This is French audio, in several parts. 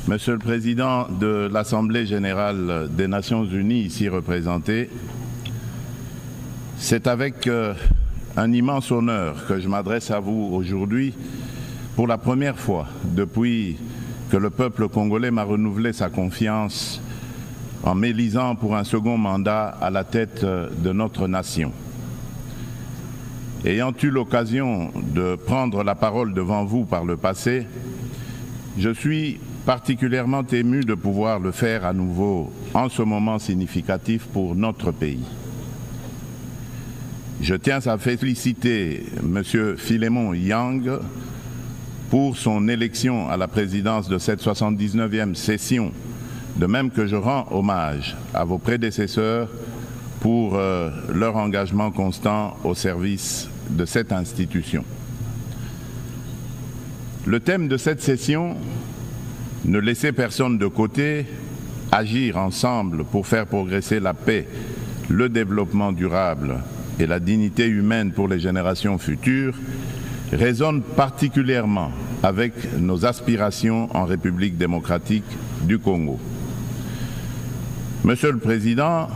Monsieur le Président de l'Assemblée générale des Nations unies ici représenté, c'est avec un immense honneur que je m'adresse à vous aujourd'hui pour la première fois depuis que le peuple congolais m'a renouvelé sa confiance en m'élisant pour un second mandat à la tête de notre nation. Ayant eu l'occasion de prendre la parole devant vous par le passé, je suis particulièrement ému de pouvoir le faire à nouveau en ce moment significatif pour notre pays. Je tiens à féliciter M. Philémon Yang pour son élection à la présidence de cette 79e session, de même que je rends hommage à vos prédécesseurs pour leur engagement constant au service de cette institution. Le thème de cette session, ne laisser personne de côté, agir ensemble pour faire progresser la paix, le développement durable et la dignité humaine pour les générations futures, résonne particulièrement avec nos aspirations en République démocratique du Congo. Monsieur le Président,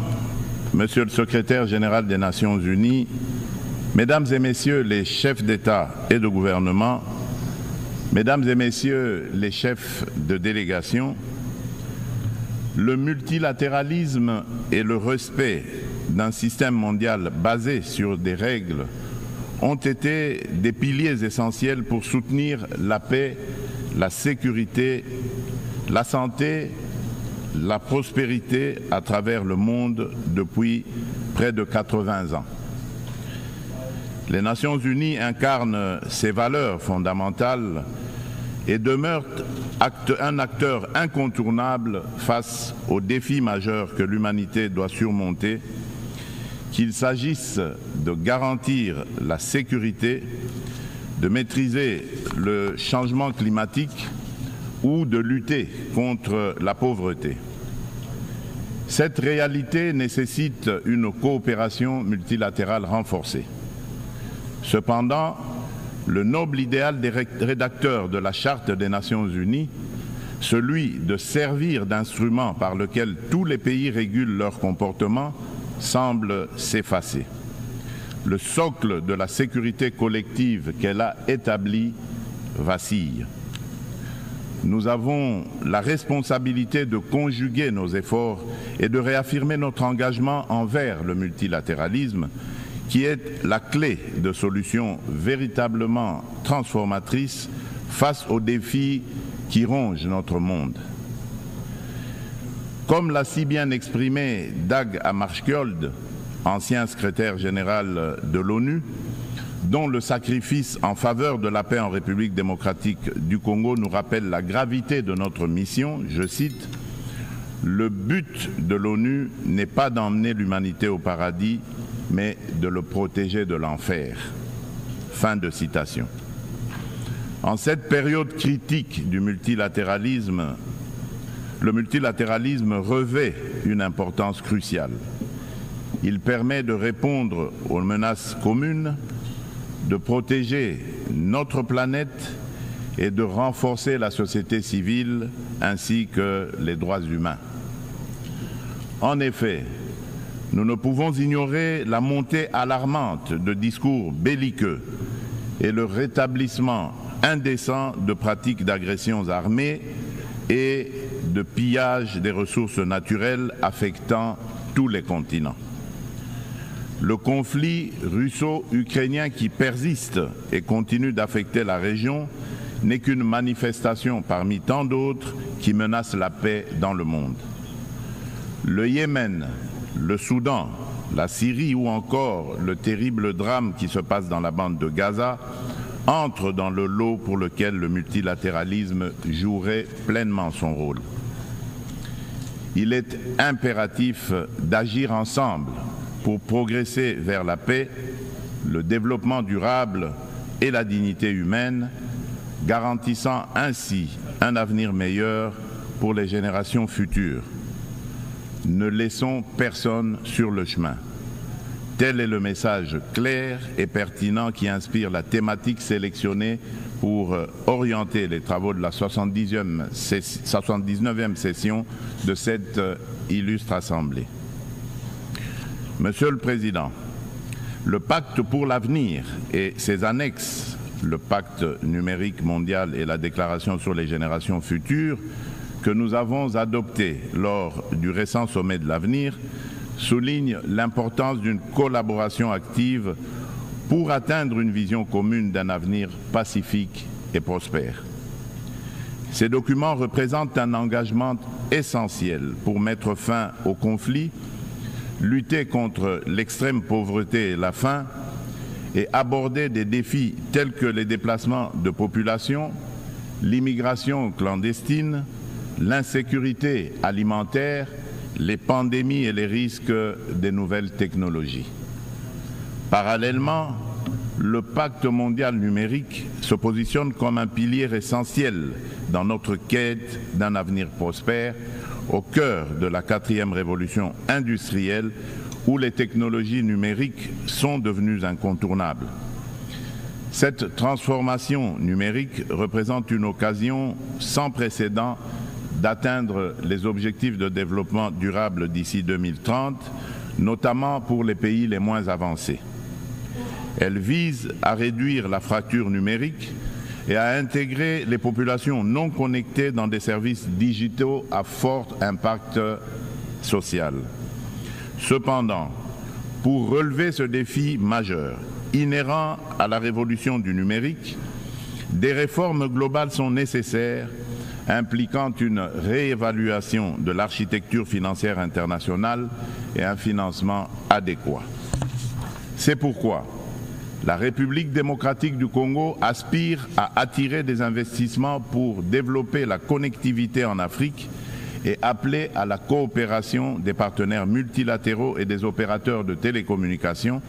Monsieur le Secrétaire général des Nations unies, Mesdames et Messieurs les chefs d'État et de gouvernement, Mesdames et Messieurs les chefs de délégation, le multilatéralisme et le respect d'un système mondial basé sur des règles ont été des piliers essentiels pour soutenir la paix, la sécurité, la santé, la prospérité à travers le monde depuis près de 80 ans. Les Nations unies incarnent ces valeurs fondamentales et demeurent un acteur incontournable face aux défis majeurs que l'humanité doit surmonter, qu'il s'agisse de garantir la sécurité, de maîtriser le changement climatique ou de lutter contre la pauvreté. Cette réalité nécessite une coopération multilatérale renforcée. Cependant, le noble idéal des rédacteurs de la Charte des Nations unies, celui de servir d'instrument par lequel tous les pays régulent leur comportement, semble s'effacer. Le socle de la sécurité collective qu'elle a établi vacille. Nous avons la responsabilité de conjuguer nos efforts et de réaffirmer notre engagement envers le multilatéralisme, qui est la clé de solutions véritablement transformatrices face aux défis qui rongent notre monde. Comme l'a si bien exprimé Dag Hammarskjöld, ancien secrétaire général de l'ONU, dont le sacrifice en faveur de la paix en République démocratique du Congo nous rappelle la gravité de notre mission, je cite, « Le but de l'ONU n'est pas d'emmener l'humanité au paradis, mais de le protéger de l'enfer. » Fin de citation. En cette période critique du multilatéralisme, le multilatéralisme revêt une importance cruciale. Il permet de répondre aux menaces communes, de protéger notre planète et de renforcer la société civile ainsi que les droits humains. En effet, nous ne pouvons ignorer la montée alarmante de discours belliqueux et le rétablissement indécent de pratiques d'agressions armées et de pillage des ressources naturelles affectant tous les continents. Le conflit russo-ukrainien qui persiste et continue d'affecter la région n'est qu'une manifestation parmi tant d'autres qui menacent la paix dans le monde. Le Yémen, le Soudan, la Syrie ou encore le terrible drame qui se passe dans la bande de Gaza entrent dans le lot pour lequel le multilatéralisme jouerait pleinement son rôle. Il est impératif d'agir ensemble pour progresser vers la paix, le développement durable et la dignité humaine, garantissant ainsi un avenir meilleur pour les générations futures. Ne laissons personne sur le chemin. Tel est le message clair et pertinent qui inspire la thématique sélectionnée pour orienter les travaux de la 79e session de cette illustre Assemblée. Monsieur le Président, le Pacte pour l'avenir et ses annexes, le Pacte numérique mondial et la Déclaration sur les générations futures, que nous avons adopté lors du récent sommet de l'avenir, soulignent l'importance d'une collaboration active pour atteindre une vision commune d'un avenir pacifique et prospère. Ces documents représentent un engagement essentiel pour mettre fin aux conflits, lutter contre l'extrême pauvreté et la faim et aborder des défis tels que les déplacements de population, l'immigration clandestine, l'insécurité alimentaire, les pandémies et les risques des nouvelles technologies. Parallèlement, le Pacte mondial numérique se positionne comme un pilier essentiel dans notre quête d'un avenir prospère au cœur de la 4e révolution industrielle où les technologies numériques sont devenues incontournables. Cette transformation numérique représente une occasion sans précédent d'atteindre les objectifs de développement durable d'ici 2030, notamment pour les pays les moins avancés. Elle vise à réduire la fracture numérique et à intégrer les populations non connectées dans des services digitaux à fort impact social. Cependant, pour relever ce défi majeur, inhérent à la révolution du numérique, des réformes globales sont nécessaires, impliquant une réévaluation de l'architecture financière internationale et un financement adéquat. C'est pourquoi la République démocratique du Congo aspire à attirer des investissements pour développer la connectivité en Afrique et appeler à la coopération des partenaires multilatéraux et des opérateurs de télécommunications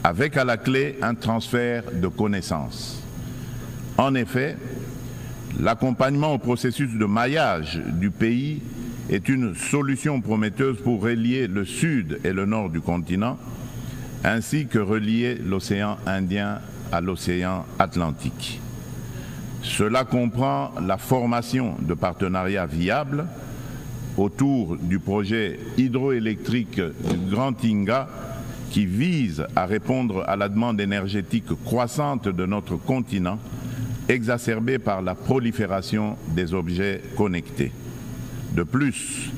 avec à la clé un transfert de connaissances. En effet, l'accompagnement au processus de maillage du pays est une solution prometteuse pour relier le sud et le nord du continent, ainsi que relier l'océan Indien à l'océan Atlantique. Cela comprend la formation de partenariats viables autour du projet hydroélectrique du Grand Inga qui vise à répondre à la demande énergétique croissante de notre continent, exacerbée par la prolifération des objets connectés. De plus,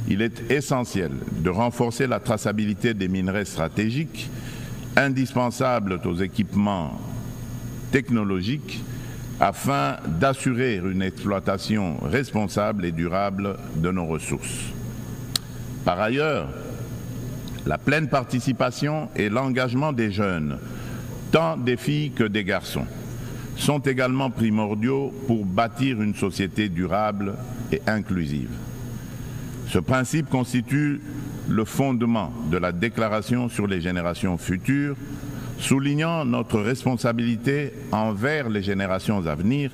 il est essentiel de renforcer la traçabilité des minerais stratégiques, indispensables aux équipements technologiques, afin d'assurer une exploitation responsable et durable de nos ressources. Par ailleurs, la pleine participation et l'engagement des jeunes, tant des filles que des garçons, sont également primordiaux pour bâtir une société durable et inclusive. Ce principe constitue le fondement de la Déclaration sur les générations futures, soulignant notre responsabilité envers les générations à venir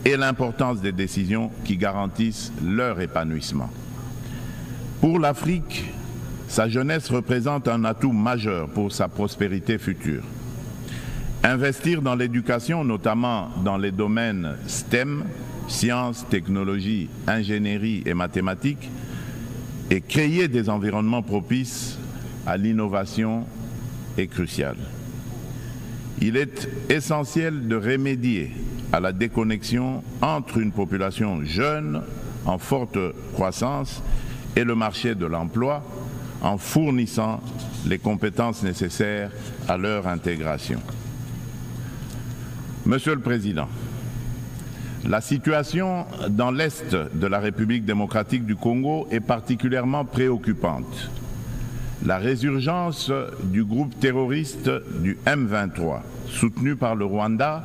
et l'importance des décisions qui garantissent leur épanouissement. Pour l'Afrique, sa jeunesse représente un atout majeur pour sa prospérité future. Investir dans l'éducation, notamment dans les domaines STEM, sciences, technologies, ingénierie et mathématiques, et créer des environnements propices à l'innovation est crucial. Il est essentiel de remédier à la déconnexion entre une population jeune en forte croissance et le marché de l'emploi en fournissant les compétences nécessaires à leur intégration. Monsieur le Président, la situation dans l'Est de la République démocratique du Congo est particulièrement préoccupante. La résurgence du groupe terroriste du M23, soutenu par le Rwanda,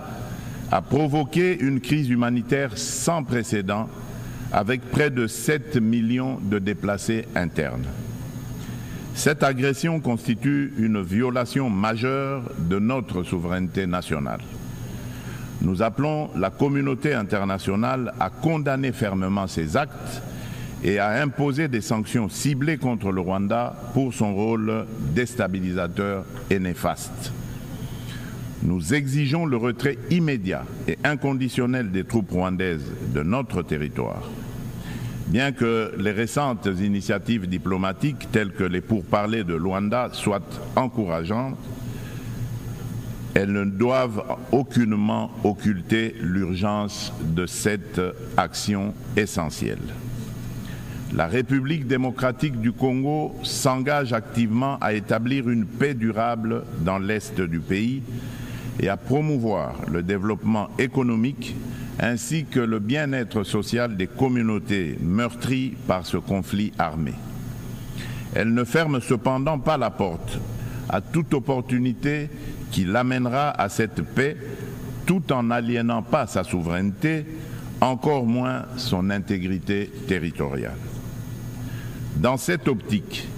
a provoqué une crise humanitaire sans précédent avec près de 7 millions de déplacés internes. Cette agression constitue une violation majeure de notre souveraineté nationale. Nous appelons la communauté internationale à condamner fermement ces actes et à imposer des sanctions ciblées contre le Rwanda pour son rôle déstabilisateur et néfaste. Nous exigeons le retrait immédiat et inconditionnel des troupes rwandaises de notre territoire. Bien que les récentes initiatives diplomatiques telles que les pourparlers de Luanda soient encourageantes, elles ne doivent aucunement occulter l'urgence de cette action essentielle. La République démocratique du Congo s'engage activement à établir une paix durable dans l'est du pays et à promouvoir le développement économique ainsi que le bien-être social des communautés meurtries par ce conflit armé. Elle ne ferme cependant pas la porte à toute opportunité qui l'amènera à cette paix tout en n'aliénant pas sa souveraineté, encore moins son intégrité territoriale. Dans cette optique,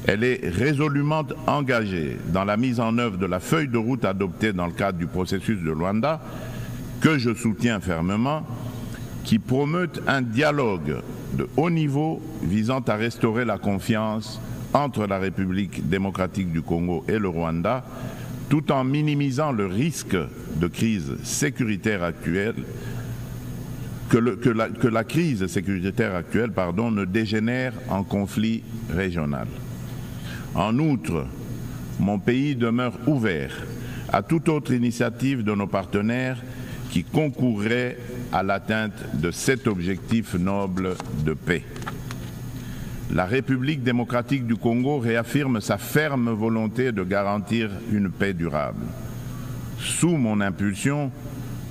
elle est résolument engagée dans la mise en œuvre de la feuille de route adoptée dans le cadre du processus de Luanda, que je soutiens fermement, qui promeut un dialogue de haut niveau visant à restaurer la confiance entre la République démocratique du Congo et le Rwanda, tout en minimisant le risque de crise sécuritaire actuelle, que la crise sécuritaire actuelle ne dégénère en conflit régional. En outre, mon pays demeure ouvert à toute autre initiative de nos partenaires qui concourrait à l'atteinte de cet objectif noble de paix. La République démocratique du Congo réaffirme sa ferme volonté de garantir une paix durable. Sous mon impulsion,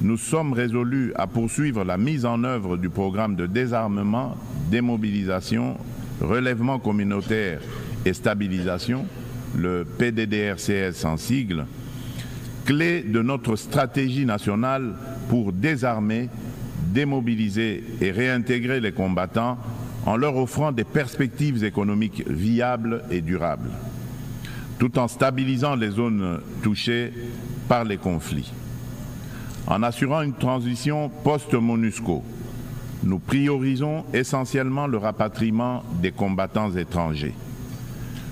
nous sommes résolus à poursuivre la mise en œuvre du programme de désarmement, démobilisation, relèvement communautaire et stabilisation, le PDDRCS en sigle, clé de notre stratégie nationale pour désarmer, démobiliser et réintégrer les combattants en leur offrant des perspectives économiques viables et durables, tout en stabilisant les zones touchées par les conflits. En assurant une transition post-MONUSCO, nous priorisons essentiellement le rapatriement des combattants étrangers.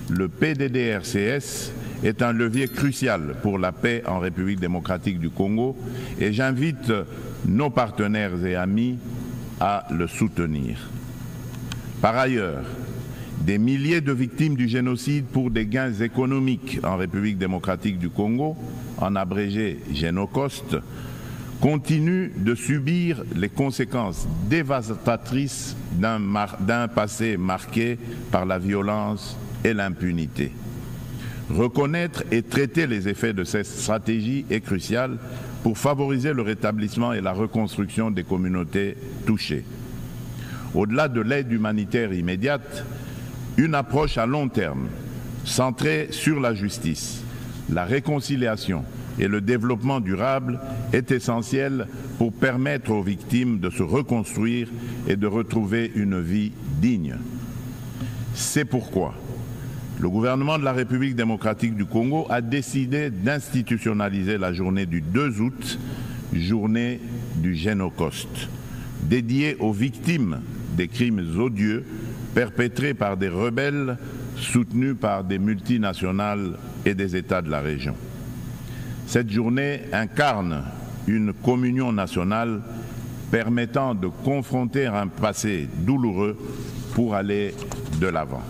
Le PDDRCS est un levier crucial pour la paix en République démocratique du Congo et j'invite nos partenaires et amis à le soutenir. Par ailleurs, des milliers de victimes du génocide pour des gains économiques en République démocratique du Congo, en abrégé Génocost, continuent de subir les conséquences dévastatrices d'un passé marqué par la violence et l'impunité. Reconnaître et traiter les effets de cette stratégie est crucial pour favoriser le rétablissement et la reconstruction des communautés touchées. Au-delà de l'aide humanitaire immédiate, une approche à long terme, centrée sur la justice, la réconciliation et le développement durable est essentielle pour permettre aux victimes de se reconstruire et de retrouver une vie digne. C'est pourquoi le gouvernement de la République démocratique du Congo a décidé d'institutionnaliser la journée du 2 août, journée du Génocost, dédiée aux victimes des crimes odieux perpétrés par des rebelles soutenus par des multinationales et des États de la région. Cette journée incarne une communion nationale permettant de confronter un passé douloureux pour aller de l'avant.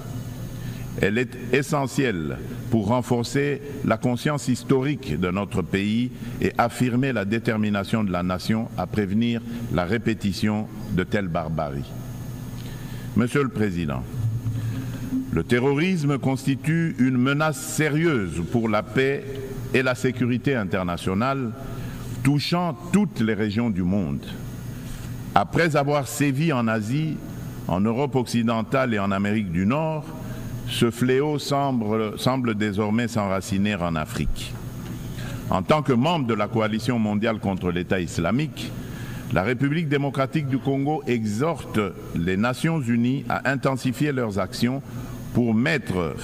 Elle est essentielle pour renforcer la conscience historique de notre pays et affirmer la détermination de la nation à prévenir la répétition de telles barbaries. Monsieur le Président, le terrorisme constitue une menace sérieuse pour la paix et la sécurité internationale, touchant toutes les régions du monde. Après avoir sévi en Asie, en Europe occidentale et en Amérique du Nord, ce fléau semble désormais s'enraciner en Afrique. En tant que membre de la coalition mondiale contre l'État islamique, la République démocratique du Congo exhorte les Nations unies à intensifier leurs actions pour mettre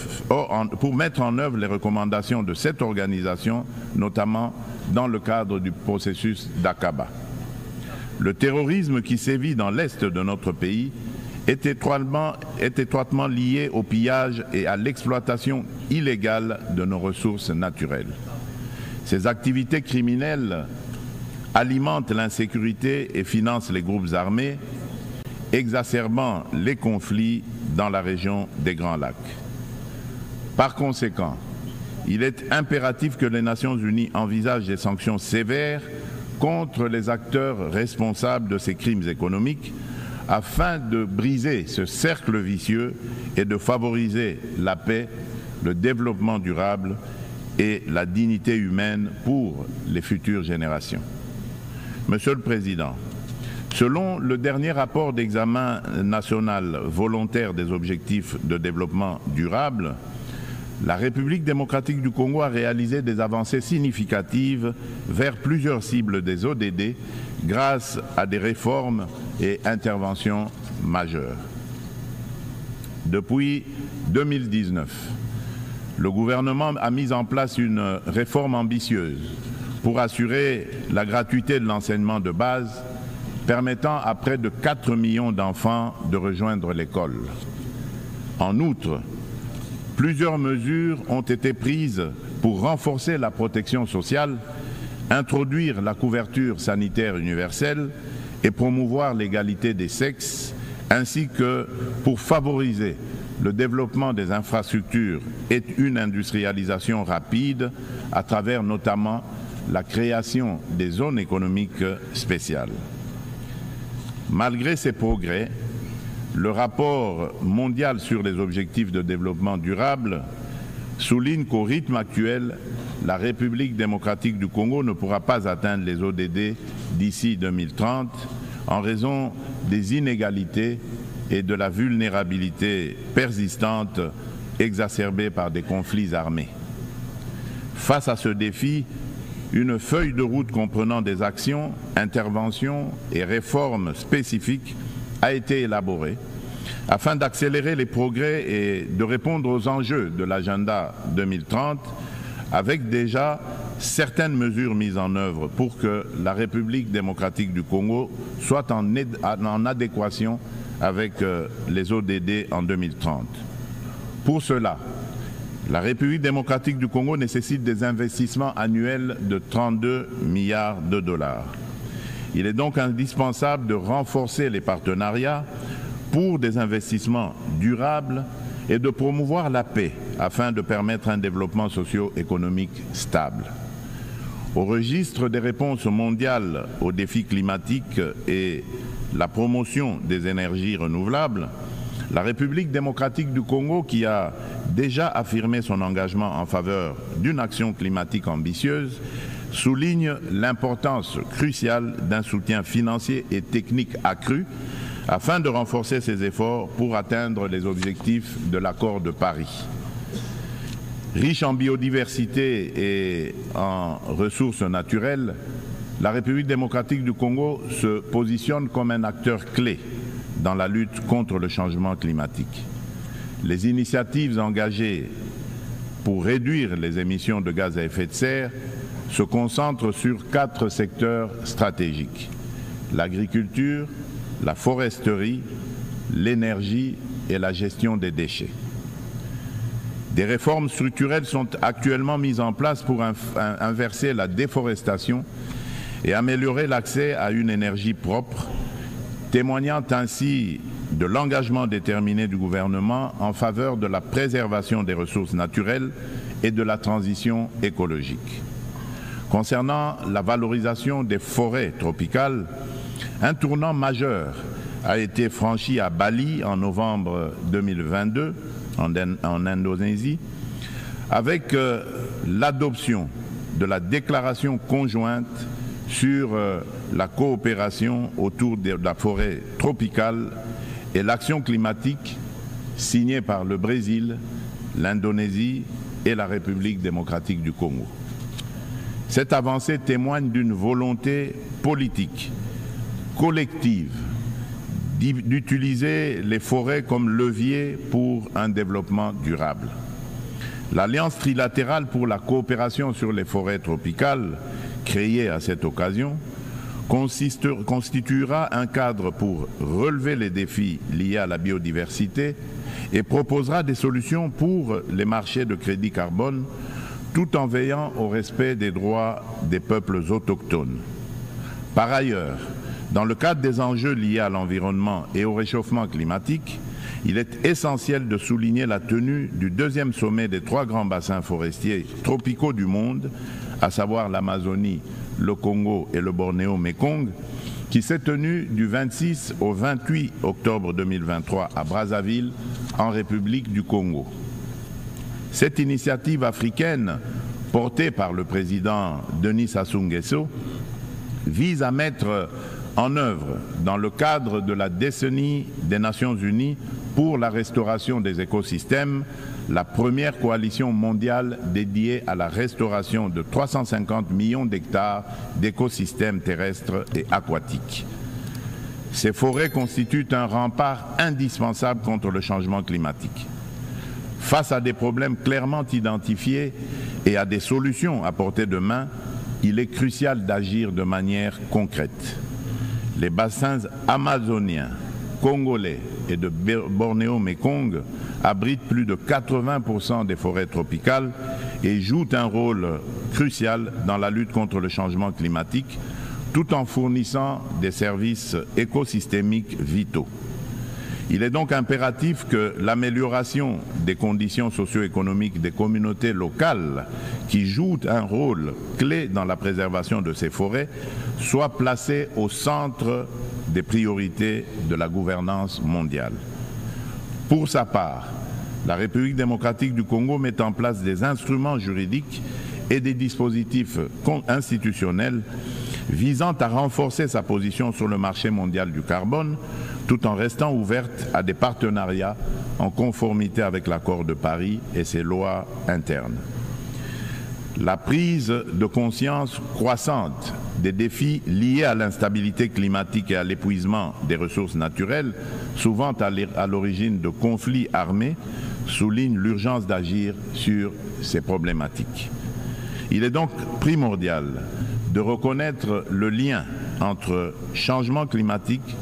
en œuvre les recommandations de cette organisation, notamment dans le cadre du processus d'Aqaba. Le terrorisme qui sévit dans l'est de notre pays est étroitement lié au pillage et à l'exploitation illégale de nos ressources naturelles. Ces activités criminelles alimentent l'insécurité et financent les groupes armés, exacerbant les conflits dans la région des Grands Lacs. Par conséquent, il est impératif que les Nations Unies envisagent des sanctions sévères contre les acteurs responsables de ces crimes économiques afin de briser ce cercle vicieux et de favoriser la paix, le développement durable et la dignité humaine pour les futures générations. Monsieur le Président, selon le dernier rapport d'examen national volontaire des objectifs de développement durable, la République démocratique du Congo a réalisé des avancées significatives vers plusieurs cibles des ODD grâce à des réformes et interventions majeures. Depuis 2019, le gouvernement a mis en place une réforme ambitieuse pour assurer la gratuité de l'enseignement de base, permettant à près de 4 millions d'enfants de rejoindre l'école. En outre, plusieurs mesures ont été prises pour renforcer la protection sociale, introduire la couverture sanitaire universelle et promouvoir l'égalité des sexes, ainsi que pour favoriser le développement des infrastructures et une industrialisation rapide à travers notamment la création des zones économiques spéciales. Malgré ces progrès, le rapport mondial sur les objectifs de développement durable souligne qu'au rythme actuel, la République démocratique du Congo ne pourra pas atteindre les ODD d'ici 2030 en raison des inégalités et de la vulnérabilité persistante exacerbée par des conflits armés. Face à ce défi, une feuille de route comprenant des actions, interventions et réformes spécifiques a été élaborée afin d'accélérer les progrès et de répondre aux enjeux de l'agenda 2030 avec déjà certaines mesures mises en œuvre pour que la République démocratique du Congo soit en adéquation avec les ODD en 2030. Pour cela, la République démocratique du Congo nécessite des investissements annuels de 32 milliards de dollars. Il est donc indispensable de renforcer les partenariats pour des investissements durables et de promouvoir la paix afin de permettre un développement socio-économique stable. Au registre des réponses mondiales aux défis climatiques et la promotion des énergies renouvelables, la République démocratique du Congo, qui a déjà affirmé son engagement en faveur d'une action climatique ambitieuse, souligne l'importance cruciale d'un soutien financier et technique accru afin de renforcer ses efforts pour atteindre les objectifs de l'accord de Paris. Riche en biodiversité et en ressources naturelles, la République démocratique du Congo se positionne comme un acteur clé dans la lutte contre le changement climatique. Les initiatives engagées pour réduire les émissions de gaz à effet de serre se concentrent sur 4 secteurs stratégiques: l'agriculture, la foresterie, l'énergie et la gestion des déchets. Des réformes structurelles sont actuellement mises en place pour inverser la déforestation et améliorer l'accès à une énergie propre, témoignant ainsi de l'engagement déterminé du gouvernement en faveur de la préservation des ressources naturelles et de la transition écologique. Concernant la valorisation des forêts tropicales, un tournant majeur a été franchi à Bali en novembre 2022, en Indonésie, avec l'adoption de la déclaration conjointe sur la coopération autour de la forêt tropicale et l'action climatique signée par le Brésil, l'Indonésie et la République démocratique du Congo. Cette avancée témoigne d'une volonté politique collective d'utiliser les forêts comme levier pour un développement durable. L'Alliance trilatérale pour la coopération sur les forêts tropicales, créée à cette occasion, constituera un cadre pour relever les défis liés à la biodiversité et proposera des solutions pour les marchés de crédit carbone, tout en veillant au respect des droits des peuples autochtones. Par ailleurs, dans le cadre des enjeux liés à l'environnement et au réchauffement climatique, il est essentiel de souligner la tenue du deuxième sommet des 3 grands bassins forestiers tropicaux du monde, à savoir l'Amazonie, le Congo et le Bornéo-Mékong, qui s'est tenu du 26 au 28 octobre 2023 à Brazzaville, en République du Congo. Cette initiative africaine, portée par le président Denis Sassou Nguesso, vise à mettre en œuvre, dans le cadre de la décennie des Nations Unies pour la restauration des écosystèmes, la première coalition mondiale dédiée à la restauration de 350 millions d'hectares d'écosystèmes terrestres et aquatiques. Ces forêts constituent un rempart indispensable contre le changement climatique. Face à des problèmes clairement identifiés et à des solutions à portée de main, il est crucial d'agir de manière concrète. Les bassins amazoniens, congolais et de Bornéo-Mékong abritent plus de 80% des forêts tropicales et jouent un rôle crucial dans la lutte contre le changement climatique, tout en fournissant des services écosystémiques vitaux. Il est donc impératif que l'amélioration des conditions socio-économiques des communautés locales qui jouent un rôle clé dans la préservation de ces forêts soit placée au centre des priorités de la gouvernance mondiale. Pour sa part, la République démocratique du Congo met en place des instruments juridiques et des dispositifs institutionnels visant à renforcer sa position sur le marché mondial du carbone, tout en restant ouverte à des partenariats en conformité avec l'accord de Paris et ses lois internes. La prise de conscience croissante des défis liés à l'instabilité climatique et à l'épuisement des ressources naturelles, souvent à l'origine de conflits armés, souligne l'urgence d'agir sur ces problématiques. Il est donc primordial de reconnaître le lien entre changement climatique,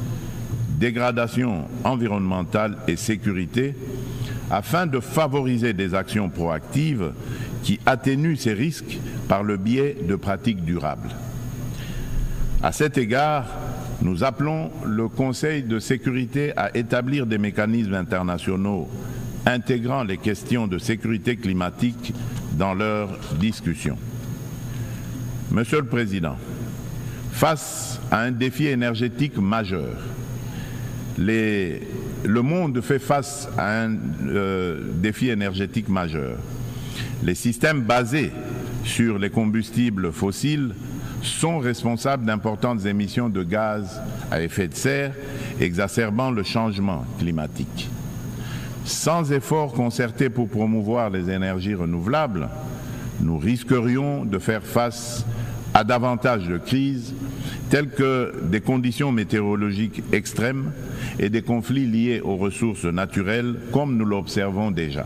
dégradation environnementale et sécurité, afin de favoriser des actions proactives qui atténuent ces risques par le biais de pratiques durables. À cet égard, nous appelons le Conseil de sécurité à établir des mécanismes internationaux intégrant les questions de sécurité climatique dans leurs discussions. Monsieur le Président, face à un défi énergétique majeur, le monde fait face à un défi énergétique majeur. Les systèmes basés sur les combustibles fossiles sont responsables d'importantes émissions de gaz à effet de serre, exacerbant le changement climatique. Sans efforts concertés pour promouvoir les énergies renouvelables, nous risquerions de faire face à davantage de crises, telles que des conditions météorologiques extrêmes et des conflits liés aux ressources naturelles, comme nous l'observons déjà.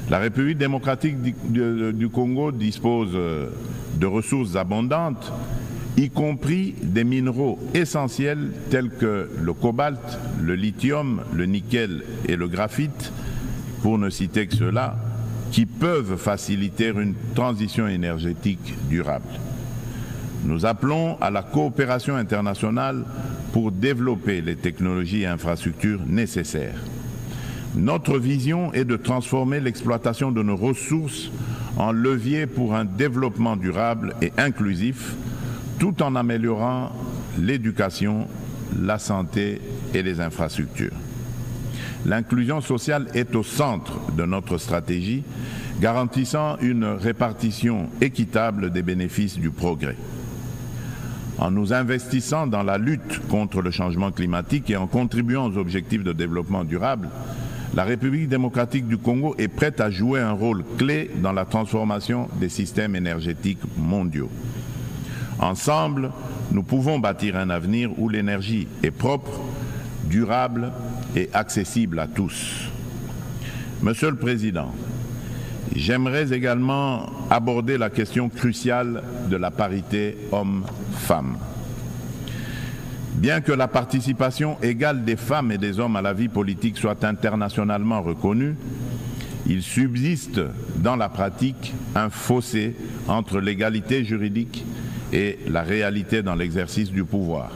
La République démocratique du Congo dispose de ressources abondantes, y compris des minéraux essentiels tels que le cobalt, le lithium, le nickel et le graphite, pour ne citer que ceux-là, qui peuvent faciliter une transition énergétique durable. Nous appelons à la coopération internationale pour développer les technologies et infrastructures nécessaires. Notre vision est de transformer l'exploitation de nos ressources en levier pour un développement durable et inclusif, tout en améliorant l'éducation, la santé et les infrastructures. L'inclusion sociale est au centre de notre stratégie, garantissant une répartition équitable des bénéfices du progrès. En nous investissant dans la lutte contre le changement climatique et en contribuant aux objectifs de développement durable, la République démocratique du Congo est prête à jouer un rôle clé dans la transformation des systèmes énergétiques mondiaux. Ensemble, nous pouvons bâtir un avenir où l'énergie est propre, durable et accessible à tous. Monsieur le Président, j'aimerais également aborder la question cruciale de la parité hommes-femmes. Bien que la participation égale des femmes et des hommes à la vie politique soit internationalement reconnue, il subsiste dans la pratique un fossé entre l'égalité juridique et la réalité dans l'exercice du pouvoir.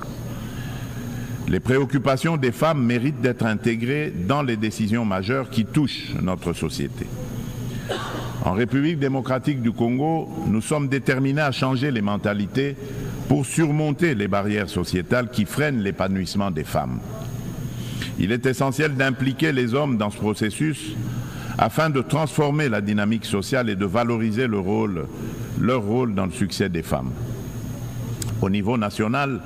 Les préoccupations des femmes méritent d'être intégrées dans les décisions majeures qui touchent notre société. En République démocratique du Congo, nous sommes déterminés à changer les mentalités pour surmonter les barrières sociétales qui freinent l'épanouissement des femmes. Il est essentiel d'impliquer les hommes dans ce processus afin de transformer la dynamique sociale et de valoriser leur rôle dans le succès des femmes. Au niveau national,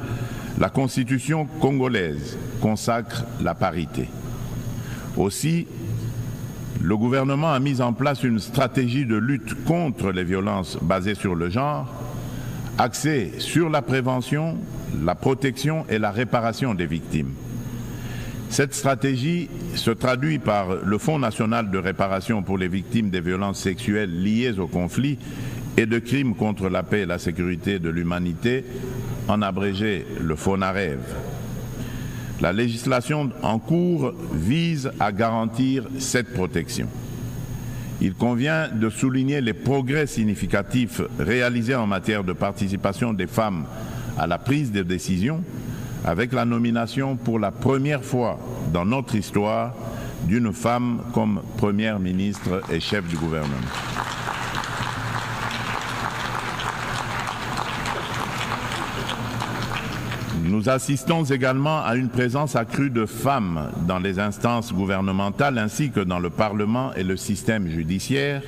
la Constitution congolaise consacre la parité. Aussi, le gouvernement a mis en place une stratégie de lutte contre les violences basées sur le genre, axée sur la prévention, la protection et la réparation des victimes. Cette stratégie se traduit par le Fonds national de réparation pour les victimes des violences sexuelles liées au conflit et de crimes contre la paix et la sécurité de l'humanité, en abrégé le FONAREV. La législation en cours vise à garantir cette protection. Il convient de souligner les progrès significatifs réalisés en matière de participation des femmes à la prise de décision, avec la nomination pour la première fois dans notre histoire d'une femme comme première ministre et chef du gouvernement. Nous assistons également à une présence accrue de femmes dans les instances gouvernementales ainsi que dans le Parlement et le système judiciaire,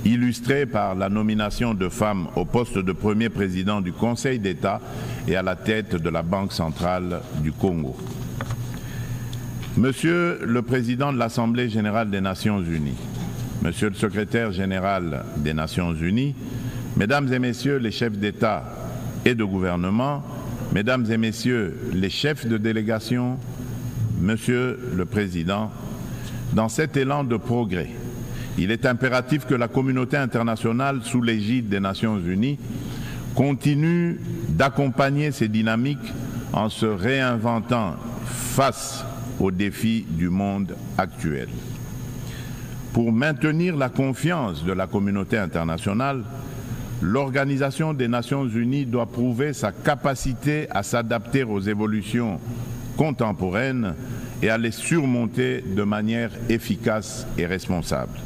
illustrée par la nomination de femmes au poste de premier président du Conseil d'État et à la tête de la Banque centrale du Congo. Monsieur le Président de l'Assemblée générale des Nations unies, Monsieur le Secrétaire général des Nations unies, Mesdames et Messieurs les chefs d'État et de gouvernement, Mesdames et Messieurs les chefs de délégation, Monsieur le Président, dans cet élan de progrès, il est impératif que la communauté internationale, sous l'égide des Nations unies, continue d'accompagner ces dynamiques en se réinventant face aux défis du monde actuel. Pour maintenir la confiance de la communauté internationale, l'Organisation des Nations unies doit prouver sa capacité à s'adapter aux évolutions contemporaines et à les surmonter de manière efficace et responsable.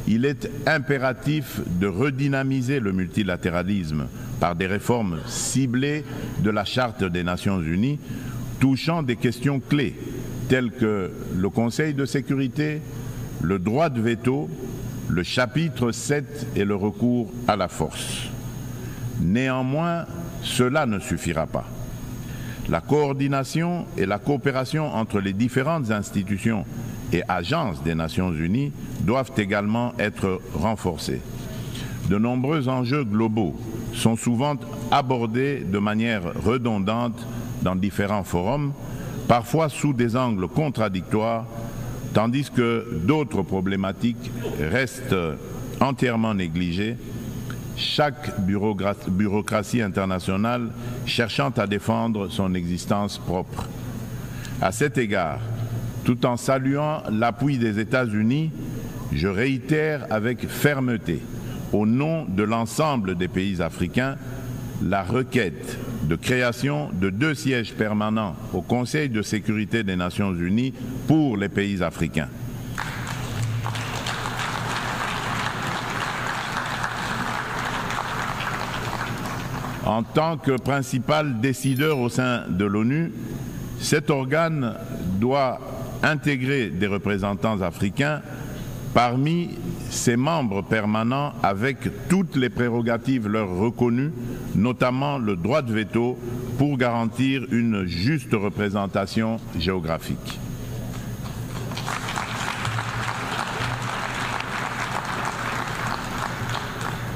Il est impératif de redynamiser le multilatéralisme par des réformes ciblées de la Charte des Nations unies touchant des questions clés telles que le Conseil de sécurité, le droit de veto, le chapitre 7 et le recours à la force. Néanmoins, cela ne suffira pas. La coordination et la coopération entre les différentes institutions et agences des Nations unies doivent également être renforcées. De nombreux enjeux globaux sont souvent abordés de manière redondante dans différents forums, parfois sous des angles contradictoires, tandis que d'autres problématiques restent entièrement négligées, chaque bureaucratie internationale cherchant à défendre son existence propre. À cet égard, tout en saluant l'appui des États-Unis, je réitère avec fermeté, au nom de l'ensemble des pays africains, la requête de création de 2 sièges permanents au Conseil de sécurité des Nations unies pour les pays africains. En tant que principal décideur au sein de l'ONU, cet organe doit intégrer des représentants africains parmi ses membres permanents avec toutes les prérogatives leur reconnues, notamment le droit de veto pour garantir une juste représentation géographique.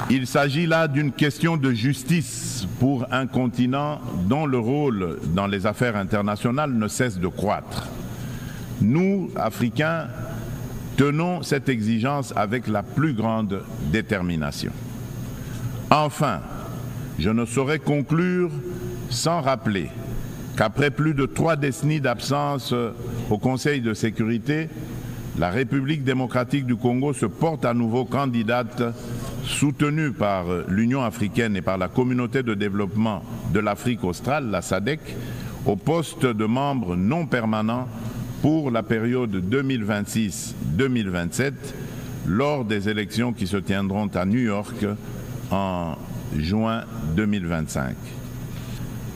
Il s'agit là d'une question de justice pour un continent dont le rôle dans les affaires internationales ne cesse de croître. Nous, Africains, tenons cette exigence avec la plus grande détermination. Enfin, je ne saurais conclure sans rappeler qu'après plus de 3 décennies d'absence au Conseil de sécurité, la République démocratique du Congo se porte à nouveau candidate, soutenue par l'Union africaine et par la Communauté de développement de l'Afrique australe, la SADC, au poste de membre non permanent pour la période 2026-2027 lors des élections qui se tiendront à New York en juin 2025.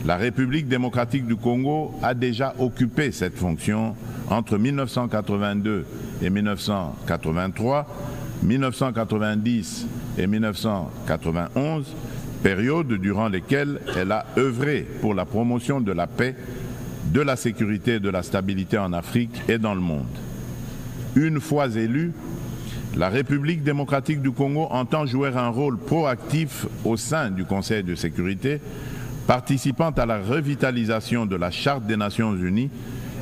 La République démocratique du Congo a déjà occupé cette fonction entre 1982 et 1983, 1990 et 1991, période durant lesquelles elle a œuvré pour la promotion de la paix, de la sécurité et de la stabilité en Afrique et dans le monde. Une fois élue, la République démocratique du Congo entend jouer un rôle proactif au sein du Conseil de sécurité, participant à la revitalisation de la Charte des Nations Unies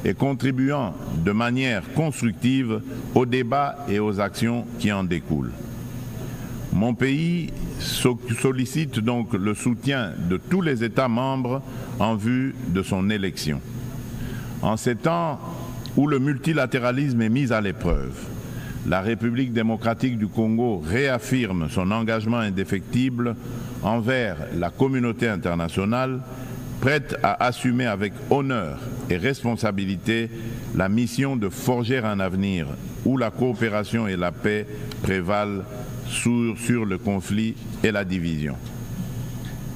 et contribuant de manière constructive aux débats et aux actions qui en découlent. Mon pays sollicite donc le soutien de tous les États membres en vue de son élection. En ces temps où le multilatéralisme est mis à l'épreuve, la République démocratique du Congo réaffirme son engagement indéfectible envers la communauté internationale, prête à assumer avec honneur et responsabilité la mission de forger un avenir où la coopération et la paix prévalent sur le conflit et la division.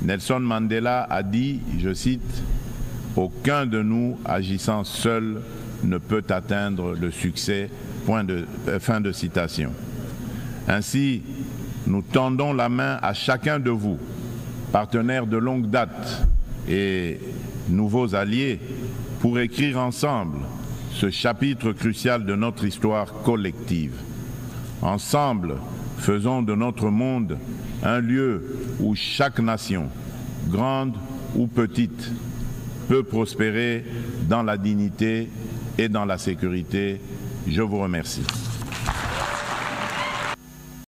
Nelson Mandela a dit, je cite, « Aucun de nous agissant seul ne peut atteindre le succès ». Fin de citation. Ainsi, nous tendons la main à chacun de vous, partenaires de longue date et nouveaux alliés, pour écrire ensemble ce chapitre crucial de notre histoire collective. Ensemble, faisons de notre monde un lieu où chaque nation, grande ou petite, peut prospérer dans la dignité et dans la sécurité. Je vous remercie.